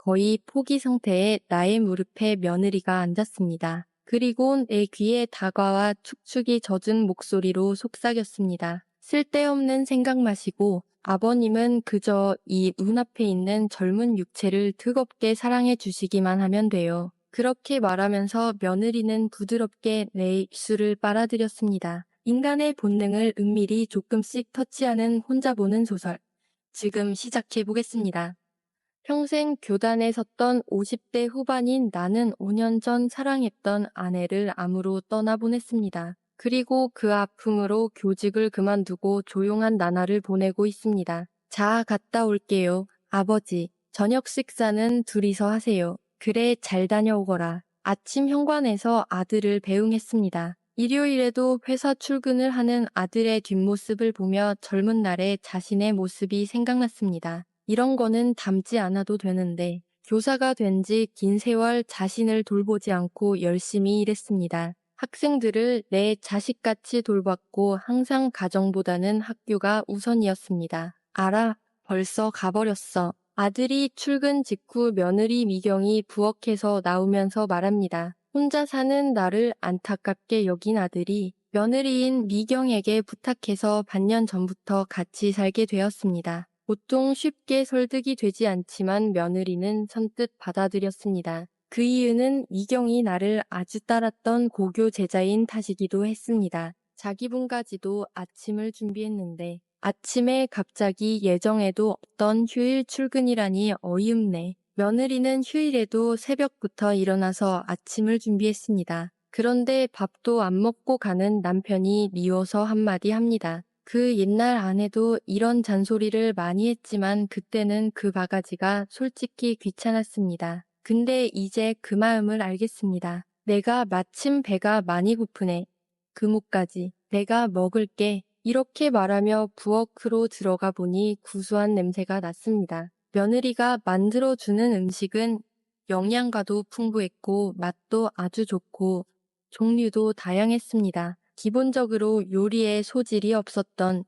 거의 포기 상태에 나의 무릎에 며느리가 앉았습니다. 그리고 내 귀에 다가와 축축이 젖은 목소리로 속삭였습니다. 쓸데없는 생각 마시고 아버님은 그저 이 눈앞에 있는 젊은 육체를 뜨겁게 사랑해 주시기만 하면 돼요. 그렇게 말하면서 며느리는 부드럽게 내 입술을 빨아들였습니다. 인간의 본능을 은밀히 조금씩 터치하는 혼자 보는 소설. 지금 시작해 보겠습니다. 평생 교단에 섰던 50대 후반인 나는 5년 전 사랑했던 아내를 암으로 떠나보냈습니다. 그리고 그 아픔으로 교직을 그만두고 조용한 나날을 보내고 있습니다. 자, 갔다 올게요. 아버지, 저녁 식사는 둘이서 하세요. 그래, 잘 다녀오거라. 아침 현관에서 아들을 배웅했습니다. 일요일에도 회사 출근을 하는 아들의 뒷모습을 보며 젊은 날의 자신의 모습이 생각났습니다. 이런 거는 닮지 않아도 되는데 교사가 된 지 긴 세월 자신을 돌보지 않고 열심히 일했습니다. 학생들을 내 자식같이 돌봤고 항상 가정보다는 학교가 우선이었습니다. 알아, 벌써 가버렸어. 아들이 출근 직후 며느리 미경이 부엌에서 나오면서 말합니다. 혼자 사는 나를 안타깝게 여긴 아들이 며느리인 미경에게 부탁해서 반년 전부터 같이 살게 되었습니다. 보통 쉽게 설득이 되지 않지만 며느리는 선뜻 받아들였습니다. 그 이유는 미경이 나를 아주 따랐던 고교 제자인 탓이기도 했습니다. 자기 분까지도 아침을 준비했는데 아침에 갑자기 예정에도 없던 휴일 출근이라니 어이없네. 며느리는 휴일에도 새벽부터 일어나서 아침을 준비했습니다. 그런데 밥도 안 먹고 가는 남편이 미워서 한마디 합니다. 그 옛날 아내도 이런 잔소리를 많이 했지만 그때는 그 바가지가 솔직히 귀찮았습니다. 근데 이제 그 마음을 알겠습니다. 내가 마침 배가 많이 고프네. 그뭇까지 내가 먹을게. 이렇게 말하며 부엌으로 들어가 보니 구수한 냄새가 났습니다. 며느리가 만들어주는 음식은 영양가도 풍부했고 맛도 아주 좋고 종류도 다양했습니다. 기본적으로 요리에 소질이 없었던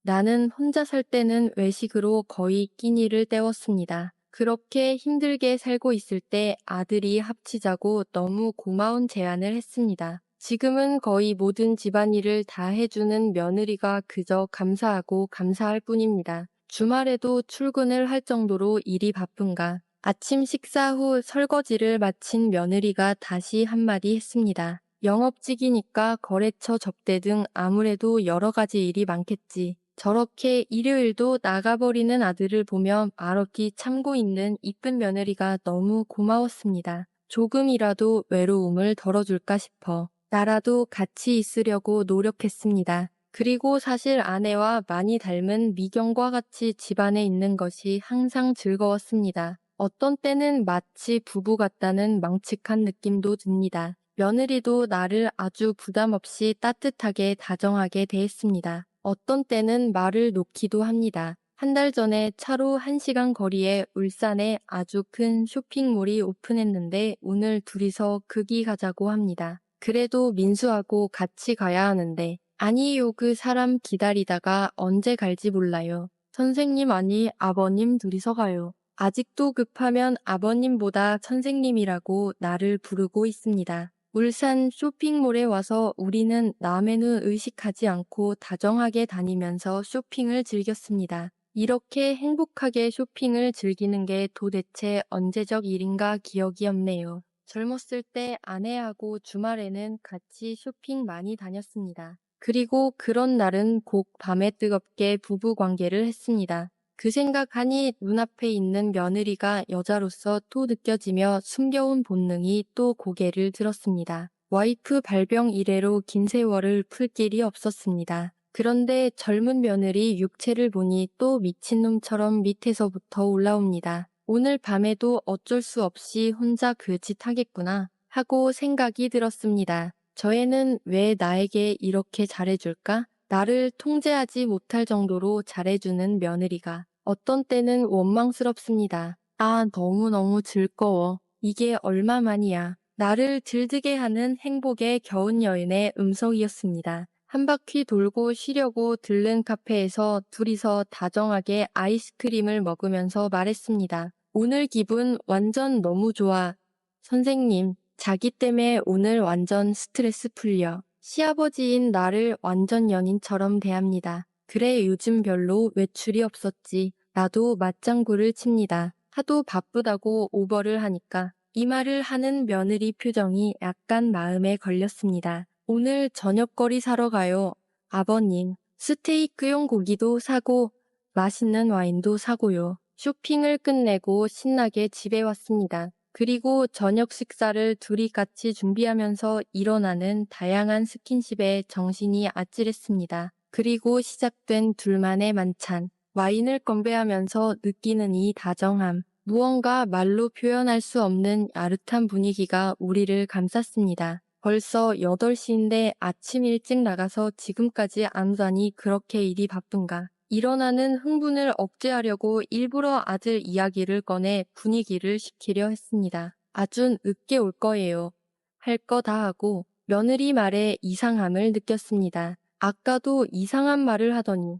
나는 혼자 살 때는 외식으로 거의 끼니를 때웠습니다. 그렇게 힘들게 살고 있을 때 아들이 합치자고 너무 고마운 제안을 했습니다. 지금은 거의 모든 집안일을 다 해주는 며느리가 그저 감사하고 감사할 뿐입니다. 주말에도 출근을 할 정도로 일이 바쁜가. 아침 식사 후 설거지를 마친 며느리가 다시 한마디 했습니다. 영업직이니까 거래처 접대 등 아무래도 여러 가지 일이 많겠지. 저렇게 일요일도 나가버리는 아들을 보며 말없이 참고 있는 이쁜 며느리가 너무 고마웠습니다. 조금이라도 외로움을 덜어줄까 싶어 나라도 같이 있으려고 노력했습니다. 그리고 사실 아내와 많이 닮은 미경과 같이 집안에 있는 것이 항상 즐거웠습니다. 어떤 때는 마치 부부 같다는 망측한 느낌도 듭니다. 며느리도 나를 아주 부담 없이 따뜻하게 다정하게 대했습니다. 어떤 때는 말을 놓기도 합니다. 한 달 전에 차로 1시간 거리에 울산에 아주 큰 쇼핑몰이 오픈했는데 오늘 둘이서 거기 가자고 합니다. 그래도 민수하고 같이 가야 하는데 아니요, 그 사람 기다리다가 언제 갈지 몰라요. 선생님 아니 아버님 둘이서 가요. 아직도 급하면 아버님보다 선생님이라고 나를 부르고 있습니다. 울산 쇼핑몰에 와서 우리는 남의 의식하지 않고 다정하게 다니면서 쇼핑을 즐겼습니다. 이렇게 행복하게 쇼핑을 즐기는 게 도대체 언제적 일인가 기억이 없네요. 젊었을 때 아내하고 주말에는 같이 쇼핑 많이 다녔습니다. 그리고 그런 날은 꼭 밤에 뜨겁게 부부 관계를 했습니다. 그 생각하니 눈앞에 있는 며느리가 여자로서 또 느껴지며 숨겨온 본능이 또 고개를 들었습니다. 와이프 발병 이래로 긴 세월을 풀 길이 없었습니다. 그런데 젊은 며느리 육체를 보니 또 미친놈처럼 밑에서부터 올라옵니다. 오늘 밤에도 어쩔 수 없이 혼자 그 짓 하겠구나 하고 생각이 들었습니다. 저 애는 왜 나에게 이렇게 잘해줄까? 나를 통제하지 못할 정도로 잘해주는 며느리가 어떤 때는 원망스럽습니다. 아, 너무너무 즐거워. 이게 얼마만이야. 나를 들뜨게 하는 행복의 겨운 여인의 음성이었습니다. 한 바퀴 돌고 쉬려고 들른 카페에서 둘이서 다정하게 아이스크림을 먹으면서 말했습니다. 오늘 기분 완전 너무 좋아. 선생님, 자기 때문에 오늘 완전 스트레스 풀려. 시아버지인 나를 완전 연인처럼 대합니다. 그래, 요즘 별로 외출이 없었지. 나도 맞장구를 칩니다. 하도 바쁘다고 오버를 하니까. 이 말을 하는 며느리 표정이 약간 마음에 걸렸습니다. 오늘 저녁거리 사러 가요. 아버님, 스테이크용 고기도 사고 맛있는 와인도 사고요. 쇼핑을 끝내고 신나게 집에 왔습니다. 그리고 저녁 식사를 둘이 같이 준비하면서 일어나는 다양한 스킨십에 정신이 아찔했습니다. 그리고 시작된 둘만의 만찬. 와인을 건배하면서 느끼는 이 다정함. 무언가 말로 표현할 수 없는 야릇한 분위기가 우리를 감쌌습니다. 벌써 8시인데 아침 일찍 나가서 지금까지 안 자니 그렇게 일이 바쁜가. 일어나는 흥분을 억제하려고 일부러 아들 이야기를 꺼내 분위기를 식히려 했습니다. 아준 늦게 올 거예요. 할 거 다 하고 며느리 말에 이상함을 느꼈습니다. 아까도 이상한 말을 하더니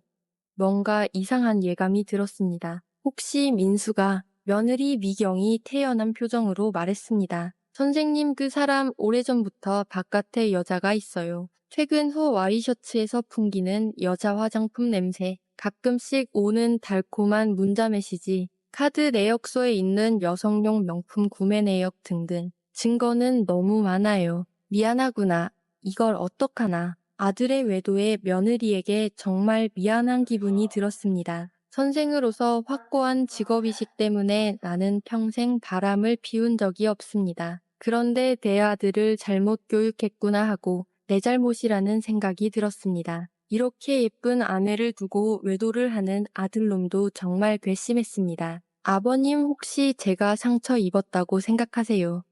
뭔가 이상한 예감이 들었습니다. 혹시 민수가 며느리 미경이 태연한 표정으로 말했습니다. 선생님 그 사람 오래전부터 바깥에 여자가 있어요. 퇴근 후 와이셔츠에서 풍기는 여자 화장품 냄새, 가끔씩 오는 달콤한 문자 메시지, 카드 내역서에 있는 여성용 명품 구매 내역 등등. 증거는 너무 많아요. 미안하구나. 이걸 어떡하나. 아들의 외도에 며느리에게 정말 미안한 기분이 들었습니다. 선생으로서 확고한 직업이식 때문에 나는 평생 바람을 피운 적이 없습니다. 그런데 내 아들을 잘못 교육했구나 하고 내 잘못이라는 생각이 들었습니다. 이렇게 예쁜 아내를 두고 외도를 하는 아들놈도 정말 괘씸했습니다. 아버님 혹시 제가 상처 입었다고 생각하세요?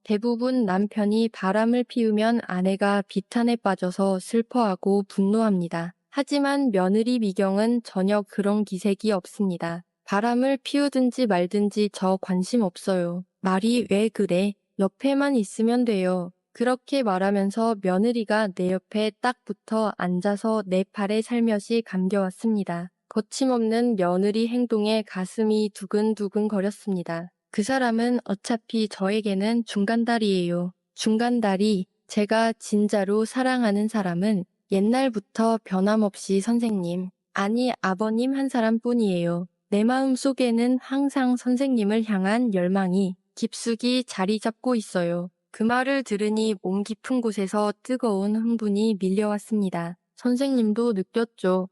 대부분 남편이 바람을 피우면 아내가 비탄에 빠져서 슬퍼하고 분노합니다. 하지만 며느리 미경은 전혀 그런 기색이 없습니다. 바람을 피우든지 말든지 저 관심 없어요. 말이 왜 그래? 옆에만 있으면 돼요. 그렇게 말하면서 며느리가 내 옆에 딱 붙어 앉아서 내 팔에 살며시 감겨왔습니다. 거침없는 며느리 행동에 가슴이 두근두근 거렸습니다. 그 사람은 어차피 저에게는 중간다리예요. 중간다리, 제가 진짜로 사랑하는 사람은 옛날부터 변함없이 선생님, 아니 아버님 한 사람뿐이에요. 내 마음 속에는 항상 선생님을 향한 열망이 깊숙이 자리 잡고 있어요. 그 말을 들으니 몸 깊은 곳에서 뜨거운 흥분이 밀려왔습니다. 선생님도 느꼈죠.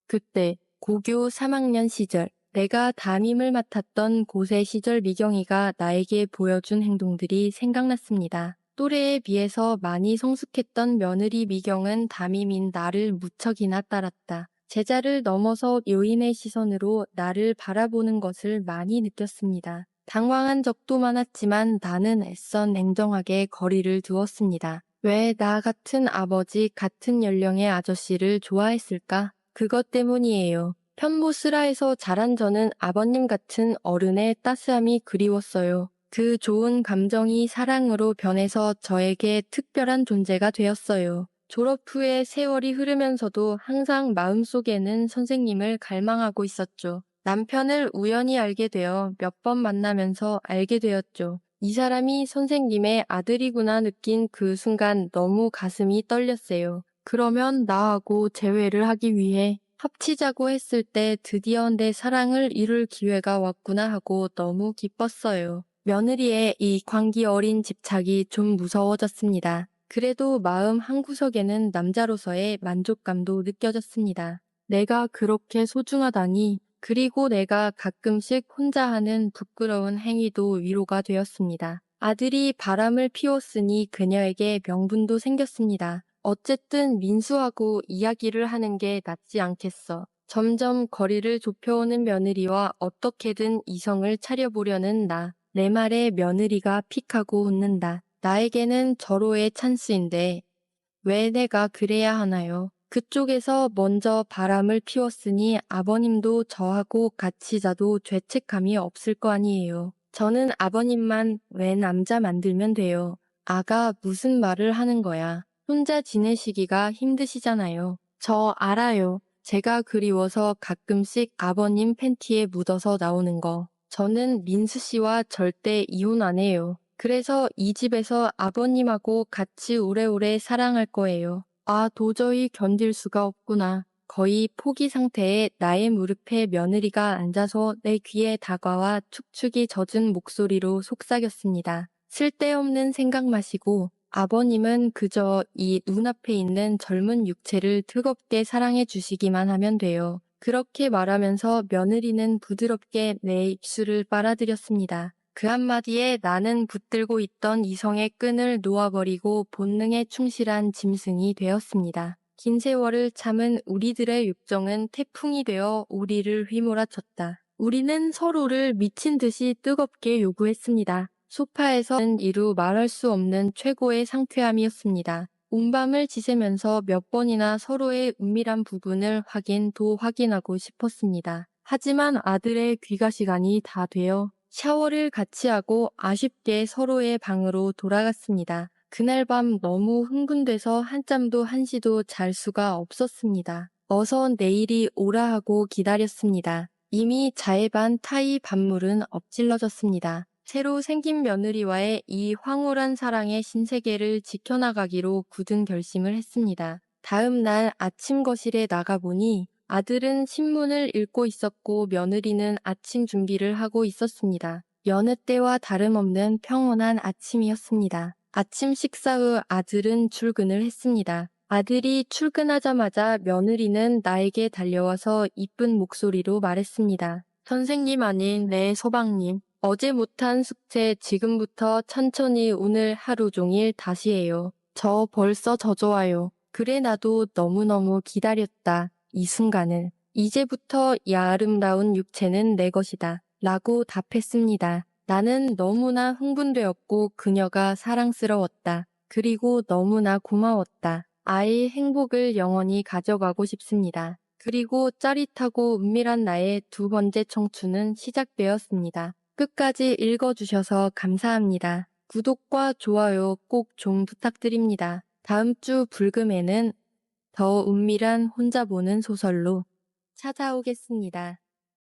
그때 고교 3학년 시절 내가 담임을 맡았던 고세 시절 미경이가 나에게 보여준 행동들이 생각났습니다. 또래에 비해서 많이 성숙했던 며느리 미경은 담임인 나를 무척이나 따랐다. 제자를 넘어서 요인의 시선으로 나를 바라보는 것을 많이 느꼈습니다. 당황한 적도 많았지만 나는 애써 냉정하게 거리를 두었습니다. 왜 나 같은 아버지 같은 연령의 아저씨를 좋아했을까? 그것 때문이에요. 편모스라에서 자란 저는 아버님 같은 어른의 따스함이 그리웠어요. 그 좋은 감정이 사랑으로 변해서 저에게 특별한 존재가 되었어요. 졸업 후에 세월이 흐르면서도 항상 마음속에는 선생님을 갈망하고 있었죠. 남편을 우연히 알게 되어 몇 번 만나면서 알게 되었죠. 이 사람이 선생님의 아들이구나 느낀 그 순간 너무 가슴이 떨렸어요. 그러면 나하고 재회를 하기 위해 합치자고 했을 때 드디어 내 사랑을 이룰 기회가 왔구나 하고 너무 기뻤어요. 며느리의 이 광기 어린 집착이 좀 무서워졌습니다. 그래도 마음 한구석에는 남자로서의 만족감도 느껴졌습니다. 내가 그렇게 소중하다니, 그리고 내가 가끔씩 혼자 하는 부끄러운 행위도 위로가 되었습니다. 아들이 바람을 피웠으니 그녀에게 명분도 생겼습니다. 어쨌든 민수하고 이야기를 하는 게 낫지 않겠어. 점점 거리를 좁혀오는 며느리와 어떻게든 이성을 차려보려는 나. 내 말에 며느리가 픽하고 웃는다. 나에게는 절호의 찬스인데 왜 내가 그래야 하나요? 그쪽에서 먼저 바람을 피웠으니 아버님도 저하고 같이 자도 죄책감이 없을 거 아니에요. 저는 아버님만 왜 남자 만들면 돼요. 아가 무슨 말을 하는 거야. 혼자 지내시기가 힘드시잖아요. 저 알아요. 제가 그리워서 가끔씩 아버님 팬티에 묻어서 나오는 거. 저는 민수 씨와 절대 이혼 안 해요. 그래서 이 집에서 아버님하고 같이 오래오래 사랑할 거예요. 아, 도저히 견딜 수가 없구나. 거의 포기 상태에 나의 무릎에 며느리가 앉아서 내 귀에 다가와 축축이 젖은 목소리로 속삭였습니다. 쓸데없는 생각 마시고 아버님은 그저 이 눈앞에 있는 젊은 육체를 뜨겁게 사랑해 주시기만 하면 돼요. 그렇게 말하면서 며느리는 부드럽게 내 입술을 빨아들였습니다. 그 한마디에 나는 붙들고 있던 이성의 끈을 놓아버리고 본능에 충실한 짐승이 되었습니다. 긴 세월을 참은 우리들의 육정은 태풍이 되어 우리를 휘몰아쳤다. 우리는 서로를 미친 듯이 뜨겁게 요구했습니다. 소파에서는 이루 말할 수 없는 최고의 상쾌함이었습니다. 온 밤을 지새면서 몇 번이나 서로의 은밀한 부분을 확인하고 싶었습니다. 하지만 아들의 귀가 시간이 다 되어 샤워를 같이 하고 아쉽게 서로의 방으로 돌아갔습니다. 그날 밤 너무 흥분돼서 한잠도 한시도 잘 수가 없었습니다. 어서 내일이 오라 하고 기다렸습니다. 이미 자해반 타이 반물은 엎질러졌습니다. 새로 생긴 며느리와의 이 황홀한 사랑의 신세계를 지켜나가기로 굳은 결심을 했습니다. 다음 날 아침 거실에 나가보니 아들은 신문을 읽고 있었고 며느리는 아침 준비를 하고 있었습니다. 여느 때와 다름없는 평온한 아침이었습니다. 아침 식사 후 아들은 출근을 했습니다. 아들이 출근하자마자 며느리는 나에게 달려와서 이쁜 목소리로 말했습니다. 선생님 아닌 내 서방님. 어제 못한 숙제 지금부터 천천히 오늘 하루 종일 다시 해요. 저 벌써 져줘와요. 그래 나도 너무너무 기다렸다. 이 순간을. 이제부터 이 아름다운 육체는 내 것이다. 라고 답했습니다. 나는 너무나 흥분되었고 그녀가 사랑스러웠다. 그리고 너무나 고마웠다. 아이의 행복을 영원히 가져가고 싶습니다. 그리고 짜릿하고 은밀한 나의 두 번째 청춘은 시작되었습니다. 끝까지 읽어주셔서 감사합니다. 구독과 좋아요 꼭 좀 부탁드립니다. 다음 주 불금에는 더 은밀한 혼자 보는 소설로 찾아오겠습니다.